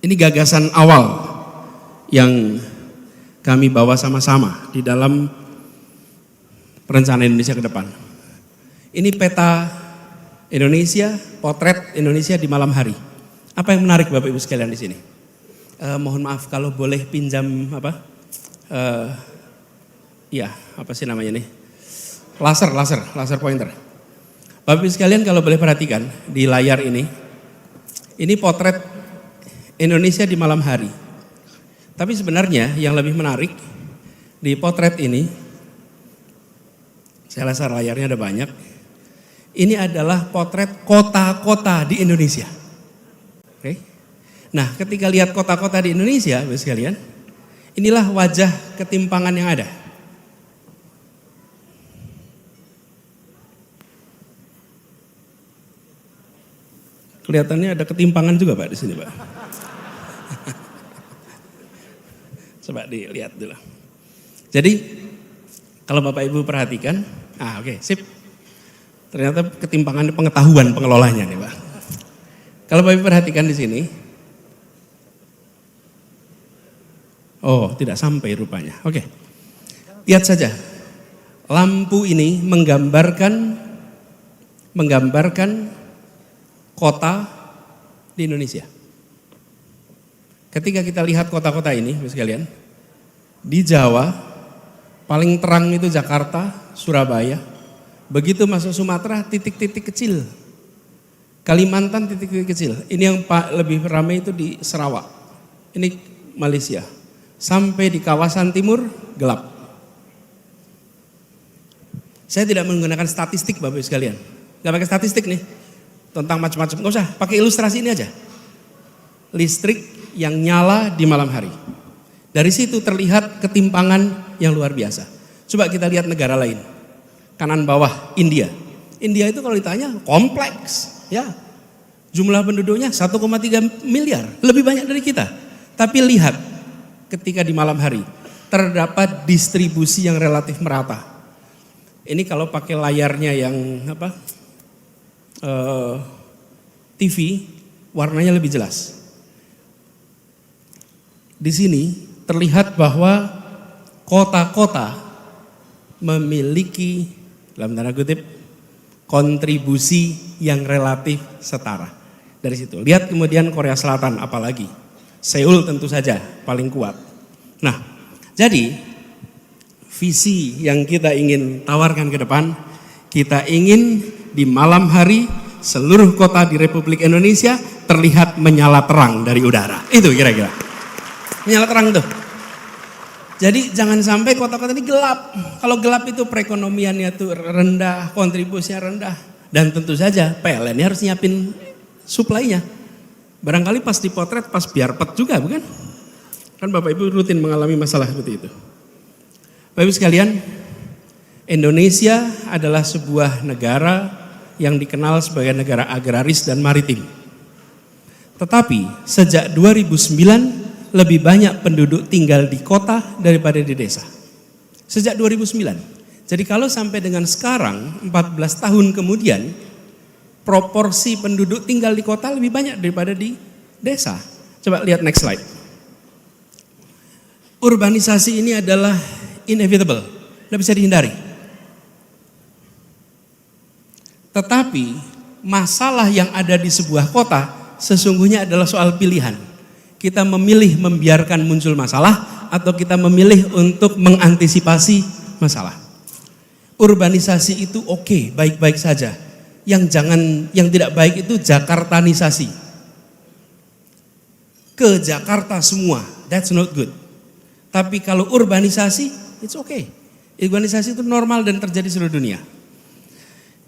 Ini gagasan awal yang kami bawa sama-sama di dalam perencanaan Indonesia ke depan. Ini peta Indonesia, potret Indonesia di malam hari. Apa yang menarik Bapak Ibu sekalian di sini? Mohon maaf kalau boleh pinjam apa sih namanya nih? Laser pointer. Bapak Ibu sekalian kalau boleh perhatikan di layar ini potret Indonesia di malam hari. Tapi sebenarnya yang lebih menarik di potret ini, saya rasa layarnya ada banyak. Ini adalah potret kota-kota di Indonesia. Oke. Nah, ketika lihat kota-kota di Indonesia, Bapak sekalian, inilah wajah ketimpangan yang ada. Kelihatannya ada ketimpangan juga Pak di sini Pak. Coba dilihat dulu. Jadi kalau Bapak Ibu perhatikan, oke, sip. Ternyata ketimpangan pengetahuan pengelolanya nih Pak. Kalau Bapak Ibu perhatikan di sini, tidak sampai rupanya. Oke, lihat saja. Lampu ini menggambarkan kota di Indonesia. Ketika kita lihat kota-kota ini, Bapak sekalian, di Jawa paling terang itu Jakarta, Surabaya. Begitu masuk Sumatera, titik-titik kecil. Kalimantan titik-titik kecil. Ini yang lebih ramai itu di Sarawak. Ini Malaysia. Sampai di kawasan timur gelap. Saya tidak menggunakan statistik Bapak Ibu sekalian. Gak pakai statistik nih. Tentang macam-macam. Gak usah, pakai ilustrasi ini aja. Listrik yang nyala di malam hari. Dari situ terlihat ketimpangan yang luar biasa. Coba kita lihat negara lain. Kanan bawah India. India itu kalau ditanya kompleks, ya. Jumlah penduduknya 1,3 miliar, lebih banyak dari kita. Tapi lihat ketika di malam hari terdapat distribusi yang relatif merata. Ini kalau pakai layarnya yang TV, warnanya lebih jelas. Di sini terlihat bahwa kota-kota memiliki dalam tanda kutip kontribusi yang relatif setara. Dari situ lihat kemudian Korea Selatan apalagi, Seoul tentu saja paling kuat. Nah, jadi visi yang kita ingin tawarkan ke depan, kita ingin di malam hari seluruh kota di Republik Indonesia terlihat menyala terang dari udara. Itu kira-kira menyala terang tuh. Jadi jangan sampai kota-kota ini gelap. Kalau gelap itu perekonomiannya tuh rendah, kontribusinya rendah. Dan tentu saja PLN harus nyiapin suplainya. Barangkali pas dipotret pas biarpet juga bukan? Kan Bapak Ibu rutin mengalami masalah seperti itu. Bapak Ibu sekalian, Indonesia adalah sebuah negara yang dikenal sebagai negara agraris dan maritim. Tetapi sejak 2009 lebih banyak penduduk tinggal di kota daripada di desa. Sejak 2009. Jadi kalau sampai dengan sekarang 14 tahun kemudian proporsi penduduk tinggal di kota lebih banyak daripada di desa. Coba lihat next slide. Urbanisasi ini adalah inevitable, tidak bisa dihindari. Tetapi masalah yang ada di sebuah kota sesungguhnya adalah soal pilihan. Kita memilih membiarkan muncul masalah atau kita memilih untuk mengantisipasi masalah. Urbanisasi itu oke, baik-baik saja. Yang tidak baik itu Jakartanisasi. Ke Jakarta semua, that's not good. Tapi kalau urbanisasi, it's okay. Urbanisasi itu normal dan terjadi di seluruh dunia.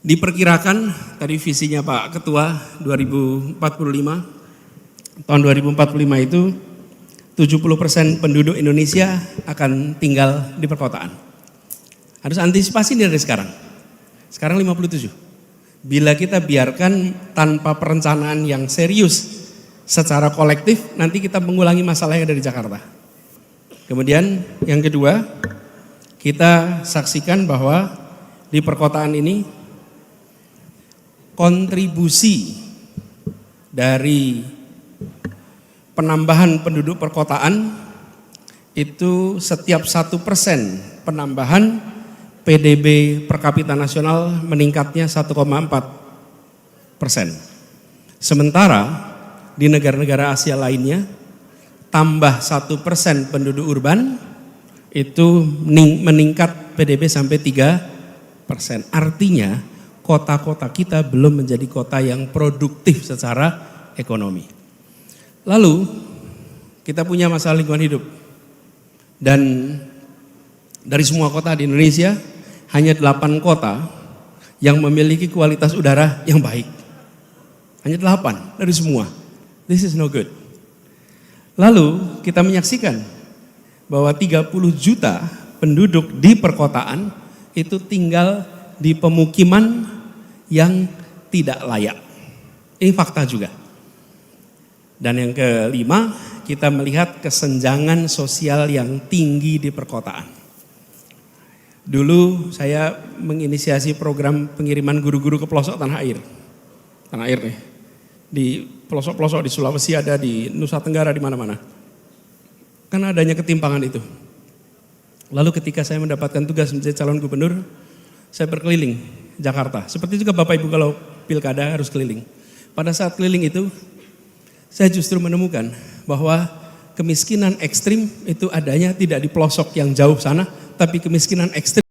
Diperkirakan tadi visinya Pak Ketua 2045. Tahun 2045 itu 70% penduduk Indonesia akan tinggal di perkotaan. Harus antisipasi dari sekarang. Sekarang 57. Bila kita biarkan tanpa perencanaan yang serius secara kolektif, nanti kita mengulangi masalah yang ada di Jakarta. Kemudian yang kedua, kita saksikan bahwa di perkotaan ini kontribusi dari penambahan penduduk perkotaan itu setiap 1% penambahan PDB per kapita nasional meningkatnya 1,4%. Sementara di negara-negara Asia lainnya tambah 1% penduduk urban itu meningkat PDB sampai 3%. Artinya kota-kota kita belum menjadi kota yang produktif secara ekonomi. Lalu kita punya masalah lingkungan hidup. Dan dari semua kota di Indonesia hanya 8 kota yang memiliki kualitas udara yang baik. Hanya 8 dari semua. This is no good. Lalu kita menyaksikan bahwa 30 juta penduduk di perkotaan itu tinggal di pemukiman yang tidak layak. Ini fakta juga. Dan yang kelima, kita melihat kesenjangan sosial yang tinggi di perkotaan. Dulu saya menginisiasi program pengiriman guru-guru ke pelosok tanah air. Tanah air nih. Di pelosok-pelosok di Sulawesi ada, di Nusa Tenggara, di mana-mana. Kan adanya ketimpangan itu. Lalu ketika saya mendapatkan tugas menjadi calon gubernur, saya berkeliling Jakarta. Seperti juga Bapak Ibu kalau pilkada harus keliling. Pada saat keliling itu, saya justru menemukan bahwa kemiskinan ekstrim itu adanya tidak di pelosok yang jauh sana, tapi kemiskinan ekstrim